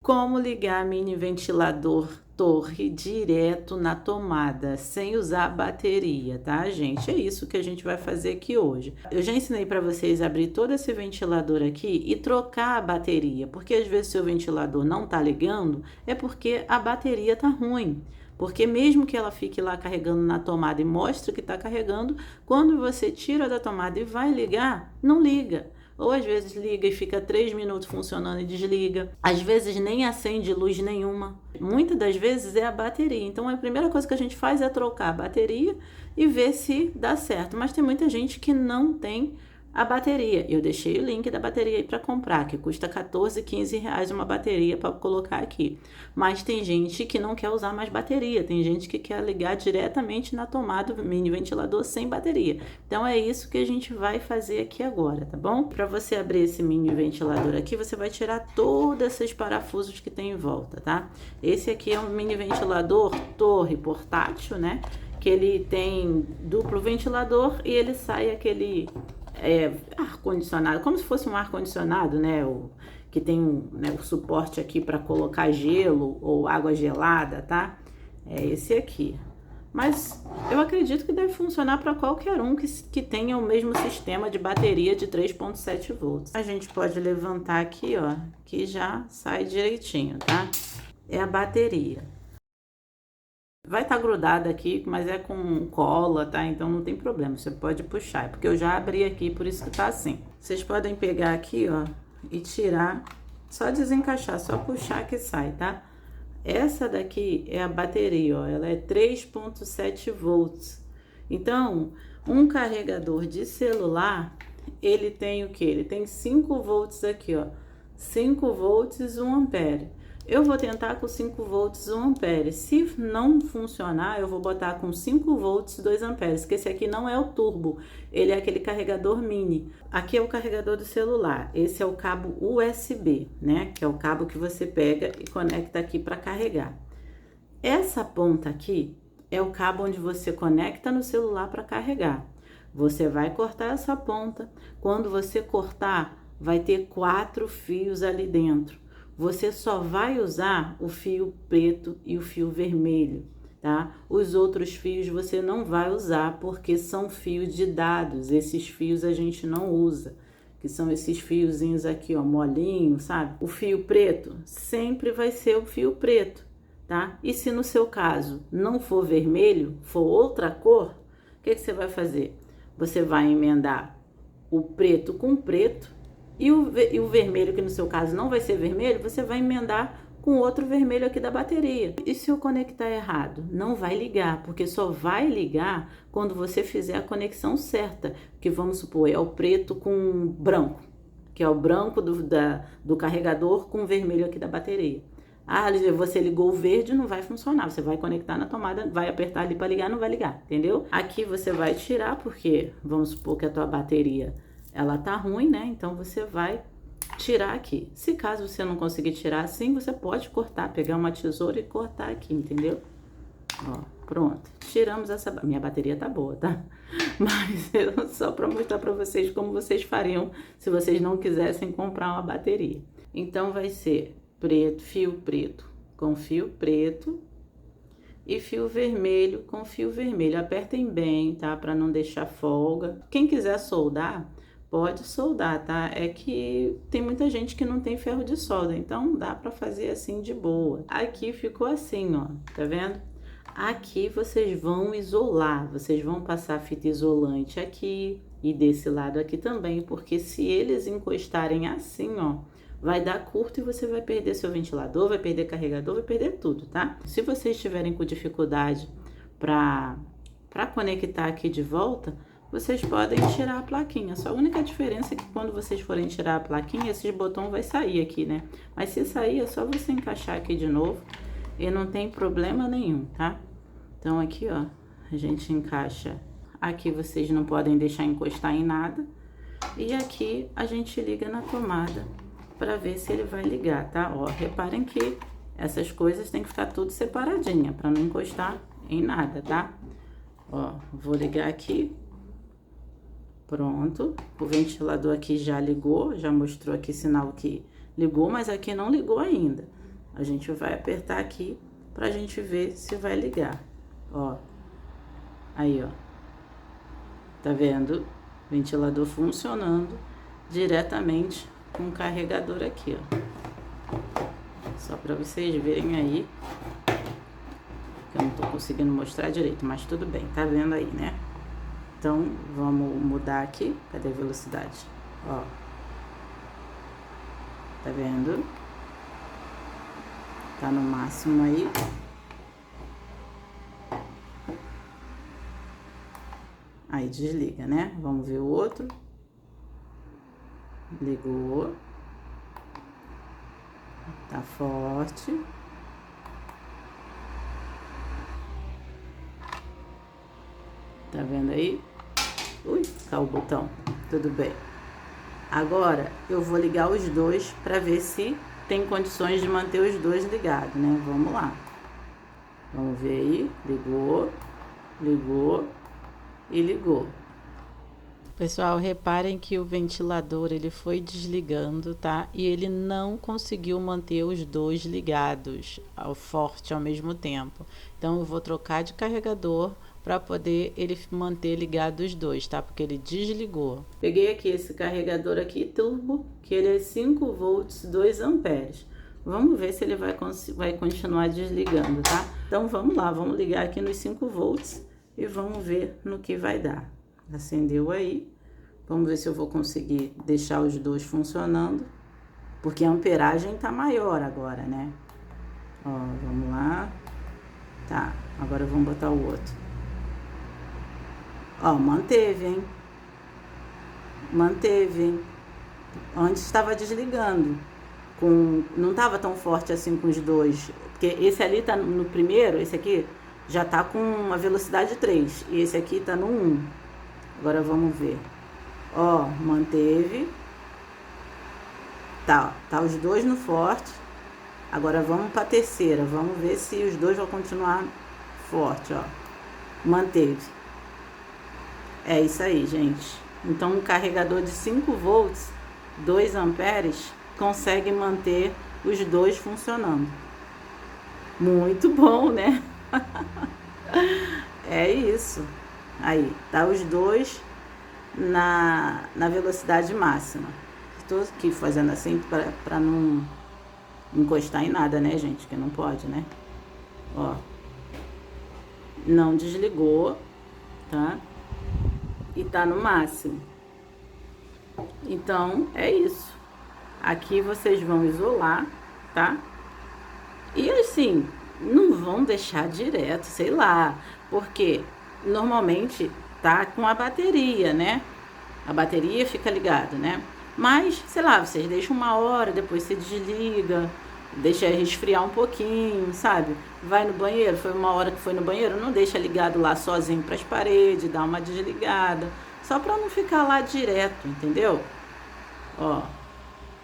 Como ligar mini ventilador torre direto na tomada, sem usar a bateria, tá, gente? É isso que a gente vai fazer aqui hoje. Eu já ensinei para vocês abrir todo esse ventilador aqui e trocar a bateria, porque às vezes seu ventilador não tá ligando, é porque a bateria tá ruim. Porque mesmo que ela fique lá carregando na tomada e mostre que está carregando, quando você tira da tomada e vai ligar, não liga. Ou às vezes liga e fica 3 minutos funcionando e desliga. Às vezes nem acende luz nenhuma. Muitas das vezes é a bateria. Então a primeira coisa que a gente faz é trocar a bateria e ver se dá certo. Mas tem muita gente que não tem a bateria. Eu deixei o link da bateria aí para comprar, que custa 14, 15 reais uma bateria para colocar aqui. Mas tem gente que não quer usar mais bateria, tem gente que quer ligar diretamente na tomada do mini ventilador sem bateria. Então é isso que a gente vai fazer aqui agora, tá bom? Para você abrir esse mini ventilador aqui, você vai tirar todos esses parafusos que tem em volta, tá? Esse aqui é um mini ventilador torre portátil, né? Que ele tem duplo ventilador e ele sai aquele ar-condicionado, como se fosse um ar-condicionado, né? Que tem o suporte aqui para colocar gelo ou água gelada, tá? É esse aqui. Mas eu acredito que deve funcionar para qualquer um que tenha o mesmo sistema de bateria de 3,7 volts. A gente pode levantar aqui, ó, que já sai direitinho, tá? É a bateria. Vai estar grudada aqui, mas é com cola, tá? Então não tem problema, você pode puxar. Porque eu já abri aqui, por isso que tá assim. Vocês podem pegar aqui, ó, e tirar, só desencaixar, só puxar que sai, tá? Essa daqui é a bateria, ó, ela é 3,7 volts. Então, um carregador de celular, ele tem o que? Ele tem 5 volts aqui, ó. 5 volts, 1 ampere. Eu vou tentar com 5 volts 1 ampere. Se não funcionar, eu vou botar com 5 volts 2 amperes, que esse aqui não é o turbo, ele é aquele carregador mini. Aqui é o carregador do celular, esse é o cabo USB, né? Que é o cabo que você pega e conecta aqui para carregar. Essa ponta aqui é o cabo onde você conecta no celular para carregar. Você vai cortar essa ponta. Quando você cortar, vai ter 4 fios ali dentro. Você só vai usar o fio preto e o fio vermelho, tá? Os outros fios você não vai usar porque são fios de dados. Esses fios a gente não usa, que são esses fiozinhos aqui, ó, molinho, sabe? O fio preto sempre vai ser o fio preto, tá? E se no seu caso não for vermelho, for outra cor, o que você vai fazer? Você vai emendar o preto com preto. E o vermelho, que no seu caso não vai ser vermelho, você vai emendar com outro vermelho aqui da bateria. E se eu conectar errado? Não vai ligar, porque só vai ligar quando você fizer a conexão certa. Que vamos supor, é o preto com branco, que é o branco do carregador com o vermelho aqui da bateria. Ah, você ligou o verde, não vai funcionar. Você vai conectar na tomada, vai apertar ali para ligar, não vai ligar, entendeu? Aqui você vai tirar, porque vamos supor que a tua bateria ela tá ruim, né? Então você vai tirar aqui. Se caso você não conseguir tirar assim, você pode cortar, pegar uma tesoura e cortar aqui, entendeu? Ó, pronto. Tiramos essa... Minha bateria tá boa, tá? Mas só para mostrar para vocês como vocês fariam se vocês não quisessem comprar uma bateria. Então vai ser preto, fio preto com fio preto e fio vermelho com fio vermelho. Apertem bem, tá? Para não deixar folga. Quem quiser soldar, pode soldar, tá? É que tem muita gente que não tem ferro de solda, então dá pra fazer assim de boa. Aqui ficou assim, ó, tá vendo? Aqui vocês vão isolar, vocês vão passar fita isolante aqui e desse lado aqui também, porque se eles encostarem assim, ó, vai dar curto e você vai perder seu ventilador, vai perder carregador, vai perder tudo, tá? Se vocês estiverem com dificuldade pra conectar aqui de volta, vocês podem tirar a plaquinha. Só a única diferença é que quando vocês forem tirar a plaquinha, esses botões vai sair aqui, né? Mas se sair, é só você encaixar aqui de novo e não tem problema nenhum, tá? Então aqui, ó, a gente encaixa. Aqui vocês não podem deixar encostar em nada. E aqui a gente liga na tomada para ver se ele vai ligar, tá? Ó, reparem que essas coisas tem que ficar tudo separadinha para não encostar em nada, tá? Ó, vou ligar aqui. Pronto, o ventilador aqui já ligou, já mostrou aqui sinal que ligou, mas aqui não ligou ainda. A gente vai apertar aqui pra gente ver se vai ligar. Ó, aí, ó. Tá vendo? Ventilador funcionando diretamente com o carregador aqui, ó. Só pra vocês verem aí. Que eu não tô conseguindo mostrar direito, mas tudo bem, tá vendo aí, né? Então, vamos mudar aqui. Cadê a velocidade? Ó. Tá vendo? Tá no máximo aí. Aí desliga, né? Vamos ver o outro. Ligou. Tá forte. Tá vendo aí? Ui, caiu o botão. Tudo bem. Agora, eu vou ligar os dois para ver se tem condições de manter os dois ligados, né? Vamos lá. Vamos ver aí. Ligou, ligou e ligou. Pessoal, reparem que o ventilador ele foi desligando, tá? E ele não conseguiu manter os dois ligados ao forte ao mesmo tempo. Então eu vou trocar de carregador para poder ele manter ligado os dois, tá? Porque ele desligou. Peguei aqui esse carregador aqui turbo, que ele é 5 volts, 2 amperes. Vamos ver se ele vai continuar desligando, tá? Então vamos lá, vamos ligar aqui nos 5 volts e vamos ver no que vai dar. Acendeu aí. Vamos ver se eu vou conseguir deixar os dois funcionando. Porque a amperagem tá maior agora, né? Ó, vamos lá. Tá, agora vamos botar o outro. Ó, manteve, hein? Manteve, hein? Antes estava desligando. Não tava tão forte assim com os dois. Porque esse ali tá no primeiro, esse aqui já tá com uma velocidade 3. E esse aqui tá no 1. Agora vamos ver. Ó, manteve. Tá os dois no forte. Agora vamos pra terceira. Vamos ver se os dois vão continuar forte, ó. Manteve. É isso aí, gente. Então, um carregador de 5 volts, 2 amperes, consegue manter os dois funcionando. Muito bom, né? É isso. Aí, tá os dois na velocidade máxima. Estou aqui fazendo assim para não encostar em nada, né, gente? Que não pode, né? Ó. Não desligou, tá? E tá no máximo. Então, é isso. Aqui vocês vão isolar, tá? E assim, não vão deixar direto, sei lá. Porque normalmente tá com a bateria, né? A bateria fica ligada, né? Mas, sei lá, vocês deixam 1 hora, depois você desliga, deixa resfriar um pouquinho, sabe? Vai no banheiro, foi 1 hora que foi no banheiro, não deixa ligado lá sozinho para as paredes, dá uma desligada, só para não ficar lá direto, entendeu? Ó,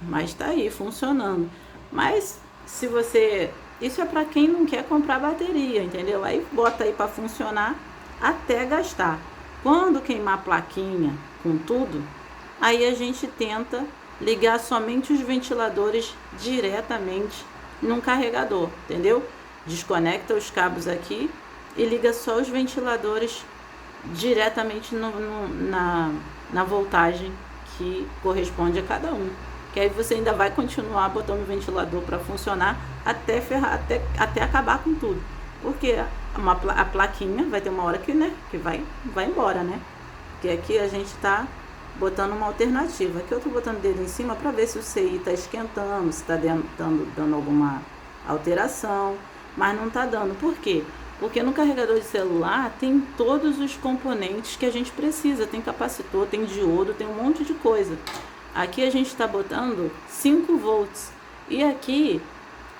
mas tá aí, funcionando. Mas, se você... Isso é para quem não quer comprar bateria, entendeu? Aí bota aí para funcionar até gastar. Quando queimar a plaquinha com tudo, aí a gente tenta ligar somente os ventiladores diretamente num carregador, entendeu? Desconecta os cabos aqui e liga só os ventiladores diretamente na voltagem que corresponde a cada um. Que aí você ainda vai continuar botando o ventilador para funcionar até acabar com tudo. Porque a plaquinha vai ter uma hora que, né, que vai embora, né? Porque aqui a gente tá botando uma alternativa. Aqui eu tô botando o dedo em cima para ver se o CI tá esquentando, se tá dando alguma alteração, mas não tá dando. Por quê? Porque no carregador de celular tem todos os componentes que a gente precisa. Tem capacitor, tem diodo, tem um monte de coisa. Aqui a gente está botando 5 volts. E aqui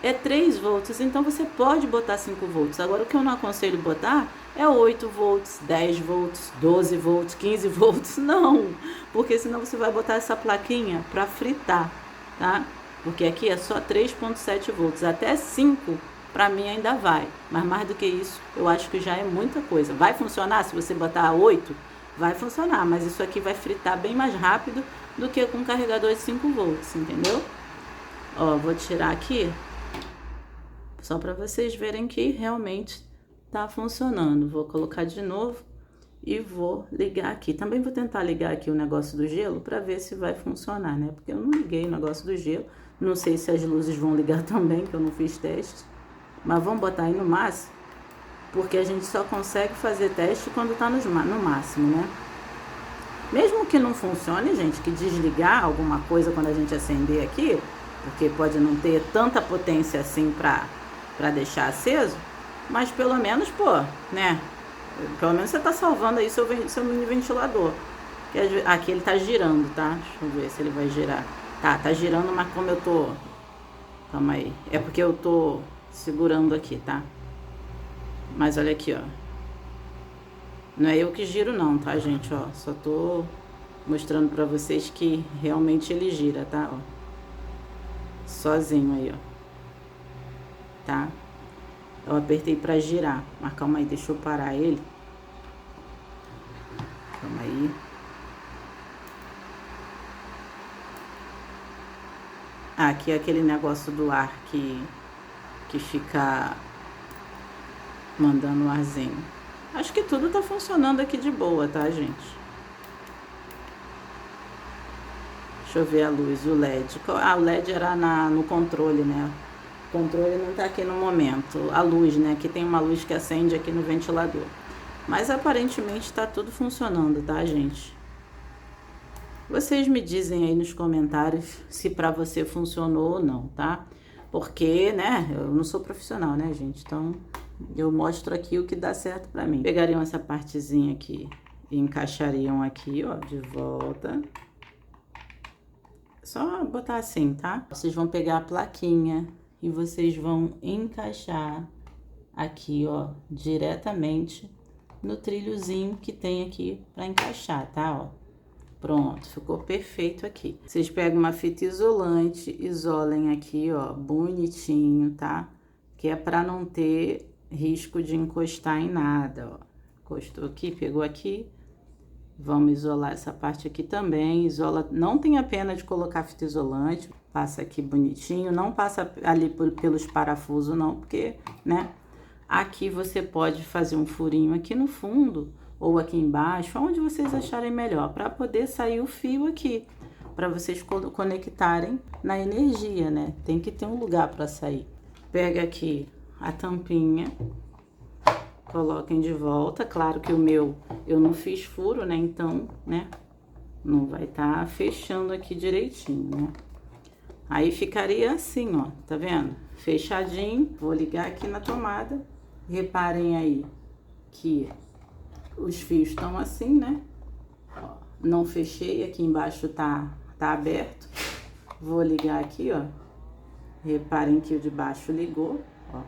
é 3 volts. Então você pode botar 5 volts. Agora o que eu não aconselho botar é 8 volts, 10 volts, 12 volts, 15 volts. Não. Porque senão você vai botar essa plaquinha para fritar, tá? Porque aqui é só 3,7 volts. Até 5 para mim ainda vai. Mas mais do que isso, eu acho que já é muita coisa. Vai funcionar se você botar 8? Vai funcionar, mas isso aqui vai fritar bem mais rápido do que com um carregador de 5 volts, entendeu? Ó, vou tirar aqui Só para vocês verem que realmente tá funcionando. Vou colocar de novo e vou ligar aqui. Também vou tentar ligar aqui o negócio do gelo para ver se vai funcionar, né? Porque eu não liguei o negócio do gelo. Não sei se as luzes vão ligar também, que eu não fiz teste. Mas vamos botar aí no máximo, porque a gente só consegue fazer teste quando tá no máximo, né? Mesmo que não funcione, gente, que desligar alguma coisa quando a gente acender aqui, porque pode não ter tanta potência assim pra deixar aceso, mas pelo menos, pô, né? Pelo menos você tá salvando aí seu mini ventilador. Aqui ele tá girando, tá? Deixa eu ver se ele vai girar. Tá girando, mas como eu tô... Calma aí. É porque eu tô segurando aqui, tá? Mas olha aqui, ó. Não é eu que giro não, tá, gente? Ó, só tô mostrando pra vocês que realmente ele gira, tá? Ó. Sozinho aí, ó. Tá? Eu apertei pra girar. Mas calma aí, deixa eu parar ele. Calma aí. Ah, aqui é aquele negócio do ar que fica mandando um arzinho. Acho que tudo tá funcionando aqui de boa, tá, gente? Deixa eu ver a luz, o LED. Ah, o LED era no controle, né? O controle não tá aqui no momento. A luz, né? Aqui tem uma luz que acende aqui no ventilador. Mas aparentemente tá tudo funcionando, tá, gente? Vocês me dizem aí nos comentários se pra você funcionou ou não, tá? Porque, né, eu não sou profissional, né, gente? Então, eu mostro aqui o que dá certo pra mim. Pegariam essa partezinha aqui e encaixariam aqui, ó, de volta. Só botar assim, tá? Vocês vão pegar a plaquinha e vocês vão encaixar aqui, ó, diretamente no trilhozinho que tem aqui pra encaixar, tá, ó? Pronto, ficou perfeito aqui. Vocês pegam uma fita isolante, isolem aqui, ó, bonitinho, tá? Que é pra não ter risco de encostar em nada, ó. Encostou aqui, pegou aqui. Vamos isolar essa parte aqui também. Isola, não tenha pena de colocar fita isolante. Passa aqui bonitinho, não passa ali pelos parafusos não, porque, né? Aqui você pode fazer um furinho aqui no fundo ou aqui embaixo, onde vocês acharem melhor, para poder sair o fio aqui, para vocês conectarem na energia, né? Tem que ter um lugar para sair. Pega aqui a tampinha, coloquem de volta. Claro que o meu eu não fiz furo, né? Então, né? Não vai estar fechando aqui direitinho, né? Aí ficaria assim, ó, tá vendo? Fechadinho. Vou ligar aqui na tomada. Reparem aí que os fios estão assim, né? Ó, não fechei, aqui embaixo tá aberto. Vou ligar aqui, ó. Reparem que o de baixo ligou, ó.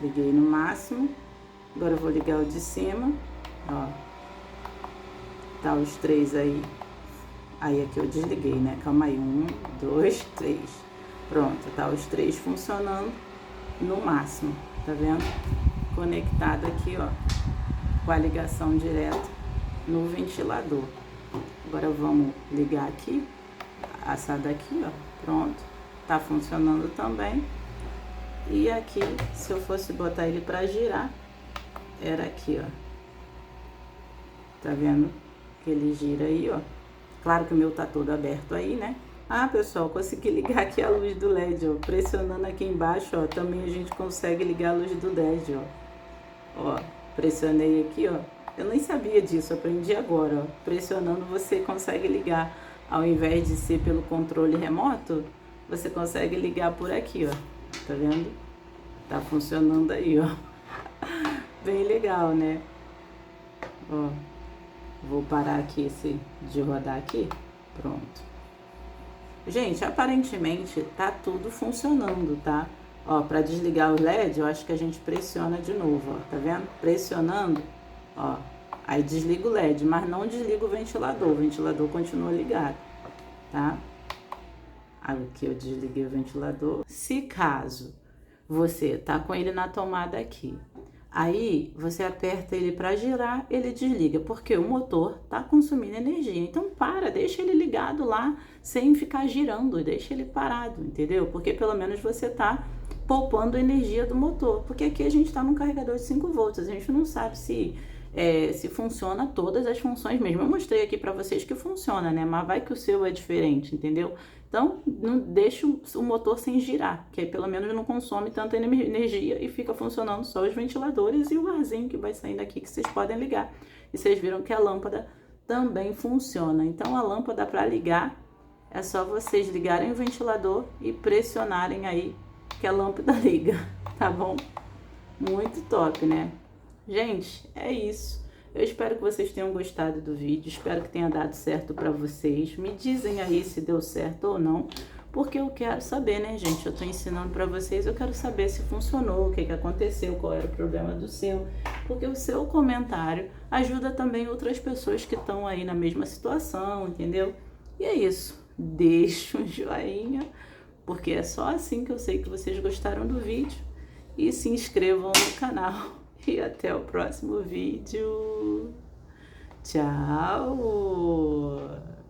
Liguei no máximo. Agora eu vou ligar o de cima, ó. Tá os três aí. Aí aqui eu desliguei, né? Calma aí, 1, 2, 3. Pronto, tá os três funcionando no máximo, tá vendo? Conectado aqui, ó, com a ligação direta no ventilador. Agora vamos ligar aqui, essa daqui, ó, pronto, tá funcionando também. E aqui, se eu fosse botar ele pra girar, era aqui, ó, tá vendo que ele gira aí, ó. Claro que o meu tá todo aberto aí, né? Ah, pessoal, consegui ligar aqui a luz do LED, ó, pressionando aqui embaixo, ó, também a gente consegue ligar a luz do LED, ó. Ó, pressionei aqui, ó. Eu nem sabia disso, aprendi agora, ó. Pressionando você consegue ligar. Ao invés de ser pelo controle remoto, você consegue ligar por aqui, ó. Tá vendo? Tá funcionando aí, ó. Bem legal, né? Ó. Vou parar aqui de rodar aqui. Pronto. Gente, aparentemente tá tudo funcionando, tá? Ó, pra desligar o LED, eu acho que a gente pressiona de novo, ó, tá vendo? Pressionando, ó, aí desliga o LED, mas não desliga o ventilador continua ligado, tá? Aqui eu desliguei o ventilador. Se caso você tá com ele na tomada aqui, Aí você aperta ele para girar, ele desliga, porque o motor está consumindo energia. Então deixa ele ligado lá sem ficar girando, deixa ele parado, entendeu? Porque pelo menos você está poupando energia do motor. Porque aqui a gente está num carregador de 5 volts, a gente não sabe se funciona todas as funções mesmo. Eu mostrei aqui para vocês que funciona, né? Mas vai que o seu é diferente, entendeu? Então, não deixa o motor sem girar, que aí pelo menos não consome tanta energia e fica funcionando só os ventiladores e o arzinho que vai saindo aqui que vocês podem ligar. E vocês viram que a lâmpada também funciona. Então, a lâmpada para ligar é só vocês ligarem o ventilador e pressionarem aí que a lâmpada liga, tá bom? Muito top, né? Gente, é isso. Eu espero que vocês tenham gostado do vídeo, espero que tenha dado certo para vocês. Me dizem aí se deu certo ou não, porque eu quero saber, né, gente? Eu tô ensinando para vocês, eu quero saber se funcionou, o que aconteceu, qual era o problema do seu, porque o seu comentário ajuda também outras pessoas que estão aí na mesma situação, entendeu? E é isso. Deixa um joinha, porque é só assim que eu sei que vocês gostaram do vídeo, e se inscrevam no canal. E até o próximo vídeo. Tchau!